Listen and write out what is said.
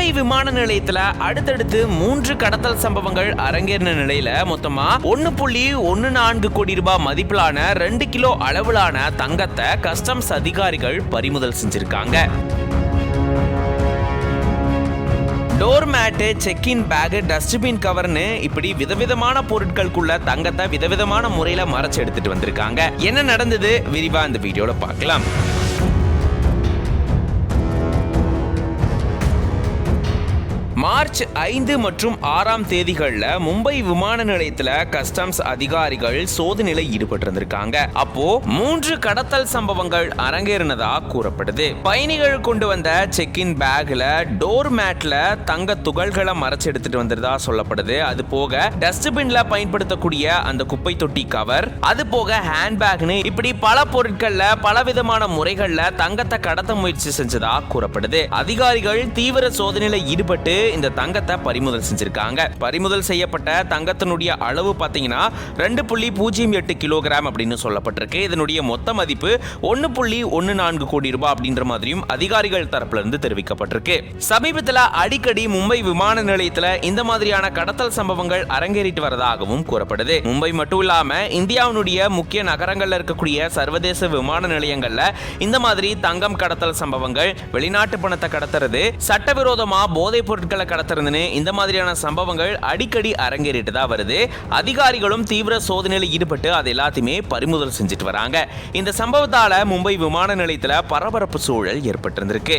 மும்பை விமான நிலையத்துல அடுத்தடுத்து 3 கடத்தல் சம்பவங்கள் அரங்கேறின நிலையில மொத்தமா 1.14 கோடி ரூபாய் மதிப்பிலான 2 கிலோ அளவிலான தங்கத்தை கஸ்டம்ஸ் அதிகாரிகள் பறிமுதல் செஞ்சிருக்காங்க. டோர் மேட்டு, செக்இன் பேக், டஸ்ட்பின் கவர்னு இப்படி விதவிதமான பொருட்களுக்குள்ள தங்கத்தை விதவிதமான முறையில மறைச்சு எடுத்துட்டு வந்திருக்காங்க. என்ன நடந்தது விரிவா இந்த வீடியோல பார்க்கலாம். மார்ச் 5 மற்றும் 6 தேதிகள்ல மும்பை விமான நிலையத்துல கஸ்டம்ஸ் அதிகாரிகள் சோதனையில ஈடுபட்டிருந்திருக்காங்க. அப்போ 3 கடத்தல் சம்பவங்கள் அரங்கேறினதா கூறப்படுது. பயணிகள் கொண்டு வந்த செக்இன் பேக்ல டோர் மேட்ல தங்க துகள்களை மறைச்சு எடுத்துட்டு வந்ததா சொல்லப்படுது. அது போக டஸ்ட்பின்ல பயன்படுத்தக்கூடிய அந்த குப்பை தொட்டி கவர், அது போக ஹேண்ட்பேக்னு இப்படி பல பொருட்கள்ல பலவிதமான முறைகள்ல தங்கத்தை கடத்த முயற்சி செஞ்சதா கூறப்படுது. அதிகாரிகள் தீவிர சோதனையில ஈடுபட்டு இந்த தங்கத்தை பறிமுதல் செஞ்சிருக்காங்க. பறிமுதல் செய்யப்பட்ட தங்கத்தினுடைய அளவு பாத்தீங்கன்னா 2.08 கிலோகிராம் அப்படின்னு சொல்லப்பட்டிருக்கு. இதனுடைய மொத்த மதிப்பு 1.14 கோடி ரூபாய் அப்படின்ற மாதிரியும் அதிகாரிகள் தரப்புல இருந்து தெரிவிக்கப்பட்டிருக்கு. சமீபத்தில் அடிக்கடி மும்பை விமான நிலையத்தில் இந்த மாதிரியான கடத்தல் சம்பவங்கள் அரங்கேறிட்டு வரதாகவும் கூறப்படுது. மும்பை மட்டும் இல்லாம இந்தியாவினுடைய முக்கிய நகரங்கள்ல இருக்கக்கூடிய சர்வதேச விமான நிலையங்கள்ல இந்த மாதிரி தங்கம் கடத்தல் சம்பவங்கள், வெளிநாட்டு பணத்தை கடத்துறது, சட்டவிரோதமா போதைப் பொருட்களை கடத்துறதுன்னு இந்த மாதிரியான சம்பவங்கள் அடிக்கடி அரங்கேறிட்டு தான் வருது. அதிகாரிகளும் தீவிர சோதனையில் ஈடுபட்டு அது எல்லாத்தையுமே பறிமுதல் செஞ்சுட்டு வராங்க. இந்த சம்பவத்தால மும்பை விமான நிலையத்தில் பரபரப்பு சூழல் ஏற்பட்டிருந்திருக்கு.